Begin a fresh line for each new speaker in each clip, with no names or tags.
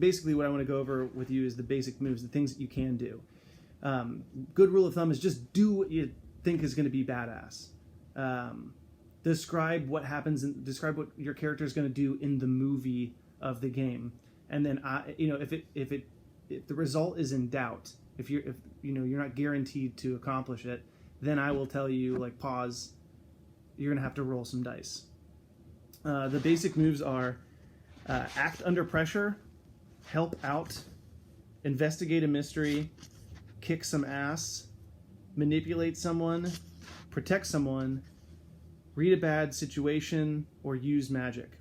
basically what I want to go over with you is the basic moves, the things that you can do. Good rule of thumb is just do what you think is going to be badass. Describe what happens and describe what your character is going to do in the movie of the game, and then if the result is in doubt, if you're not guaranteed to accomplish it, then I will tell you, like, pause. You're going to have to roll some dice. The basic moves are act under pressure, help out, investigate a mystery, kick some ass, manipulate someone, protect someone, read a bad situation, or use magic.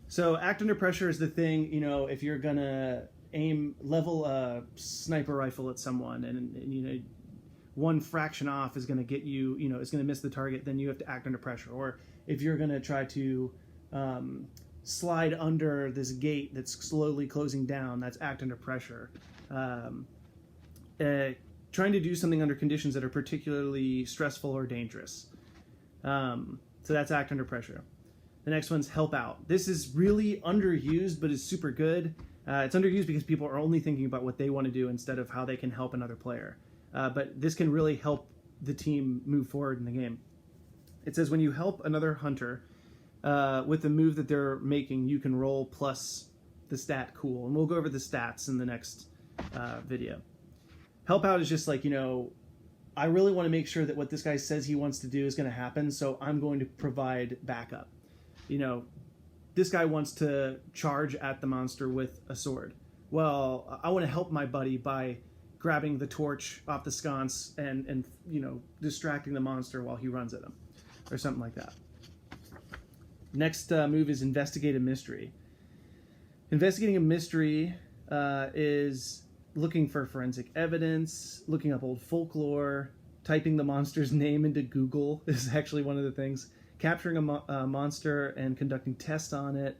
So act under pressure is the thing, if you're going to level a sniper rifle at someone and one fraction off is going to get you, is going to miss the target, then you have to act under pressure. Or if you're going to try to slide under this gate that's slowly closing down, that's act under pressure. Trying to do something under conditions that are particularly stressful or dangerous. So that's act under pressure. The next one's help out. This is really underused, but it's super good. It's underused because people are only thinking about what they want to do instead of how they can help another player. But this can really help the team move forward in the game. It says when you help another hunter with the move that they're making, you can roll plus the stat cool. And we'll go over the stats in the next video. Help out is just like, I really want to make sure that what this guy says he wants to do is going to happen, so I'm going to provide backup. This guy wants to charge at the monster with a sword. Well, I want to help my buddy by grabbing the torch off the sconce and distracting the monster while he runs at him, or something like that. Next move is investigate a mystery. Investigating a mystery is looking for forensic evidence, looking up old folklore, typing the monster's name into Google is actually one of the things, capturing a monster and conducting tests on it.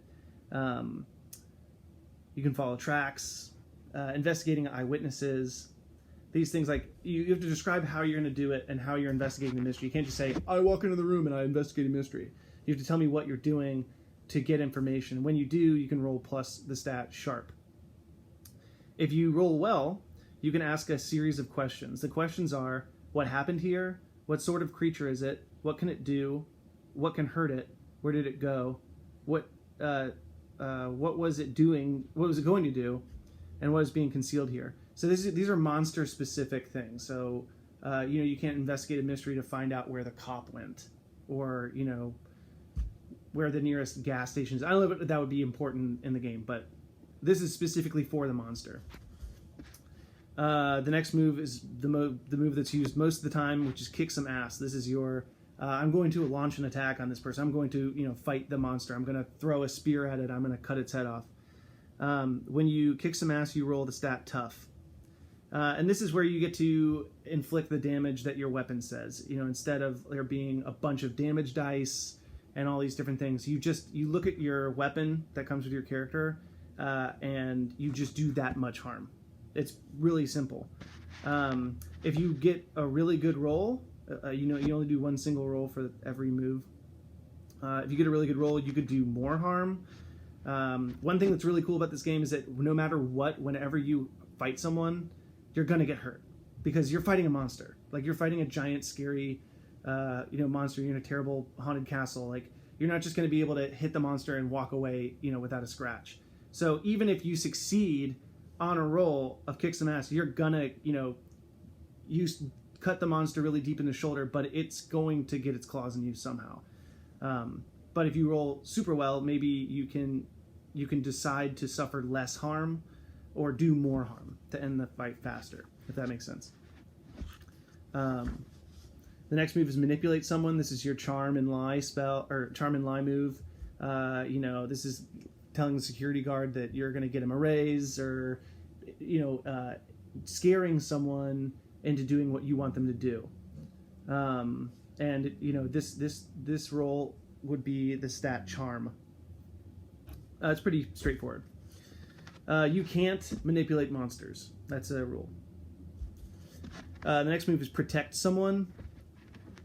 You can follow tracks, investigating eyewitnesses. These things, like, you have to describe how you're going to do it and how you're investigating the mystery. You can't just say, I walk into the room and I investigate a mystery. You have to tell me what you're doing to get information. When you do, you can roll plus the stat sharp. If you roll well, you can ask a series of questions. The questions are, what happened here? What sort of creature is it? What can it do? What can hurt it? Where did it go? What was it doing? What was it going to do? And what is being concealed here? So these are monster-specific things. So, you can't investigate a mystery to find out where the cop went, or, where the nearest gas station is. I don't know if that would be important in the game, but this is specifically for the monster. The next move is the move that's used most of the time, which is kick some ass. This is your, I'm going to launch an attack on this person. I'm going to, fight the monster. I'm going to throw a spear at it. I'm going to cut its head off. When you kick some ass, you roll the stat tough. And this is where you get to inflict the damage that your weapon says. Instead of there being a bunch of damage dice and all these different things, you look at your weapon that comes with your character, and you just do that much harm. It's really simple. If you get a really good roll, you only do one single roll for every move. If you get a really good roll, you could do more harm. One thing that's really cool about this game is that no matter what, whenever you fight someone, you're gonna get hurt because you're fighting a monster. Like, you're fighting a giant, scary, monster. You're in a terrible haunted castle. Like, you're not just gonna be able to hit the monster and walk away, without a scratch. So even if you succeed on a roll of kick some ass, you're gonna, cut the monster really deep in the shoulder, but it's going to get its claws in you somehow. But if you roll super well, maybe you can decide to suffer less harm or do more harm to end the fight faster, if that makes sense. The next move is manipulate someone. This is your charm and lie spell, or charm and lie move. This is telling the security guard that you're going to get him a raise, or scaring someone into doing what you want them to do. This role would be the stat charm. It's pretty straightforward. You can't manipulate monsters. That's a rule. The next move is protect someone.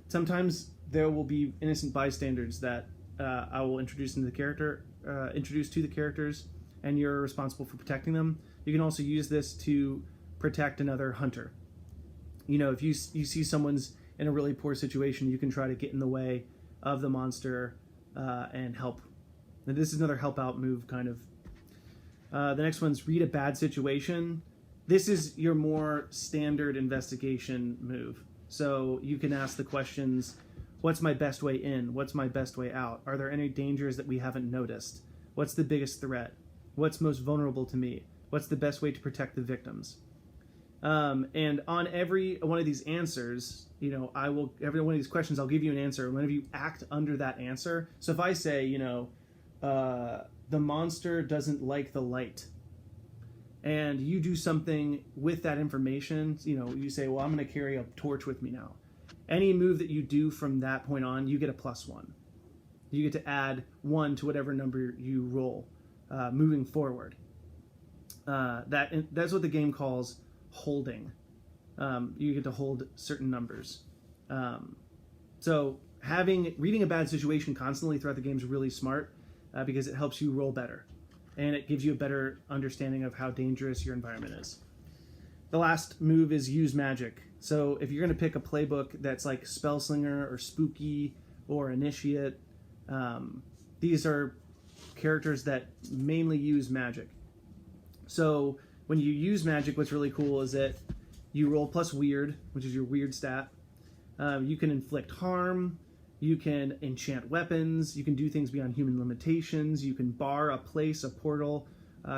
Sometimes there will be innocent bystanders that I will introduce to the characters, and you're responsible for protecting them. You can also use this to protect another hunter. If you see someone's in a really poor situation, you can try to get in the way of the monster and help. And this is another help out move, kind of. The next one's read a bad situation. This is your more standard investigation move. So you can ask the questions, what's my best way in? What's my best way out? Are there any dangers that we haven't noticed? What's the biggest threat? What's most vulnerable to me? What's the best way to protect the victims? And on every one of these answers, every one of these questions, I'll give you an answer. Whenever you act under that answer. So if I say, the monster doesn't like the light, and you do something with that information, you say, well, I'm going to carry a torch with me now. Any move that you do from that point on, you get a +1. You get to add 1 to whatever number you roll moving forward. That's what the game calls holding. You get to hold certain numbers. So reading a bad situation constantly throughout the game is really smart because it helps you roll better, and it gives you a better understanding of how dangerous your environment is. The last move is use magic. So if you're going to pick a playbook that's like Spellslinger or Spooky or Initiate, these are characters that mainly use magic. So when you use magic, what's really cool is that you roll plus weird, which is your weird stat. You can inflict harm. You can enchant weapons. You can do things beyond human limitations. You can bar a place, a portal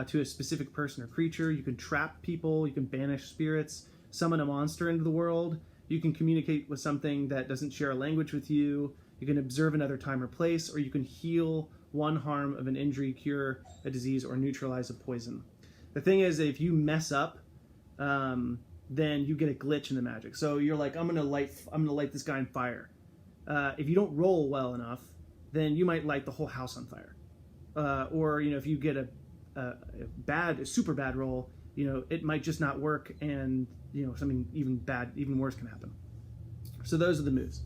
to a specific person or creature. You can trap people. You can banish spirits. Summon a monster into the world. You can communicate with something that doesn't share a language with you. You can observe another time or place, or you can heal 1 harm of an injury, cure a disease, or neutralize a poison. The thing is, if you mess up, then you get a glitch in the magic. So you're like, I'm gonna light this guy on fire. If you don't roll well enough, then you might light the whole house on fire. Or if you get a super bad roll, it might just not work, and something even worse can happen. So those are the moves.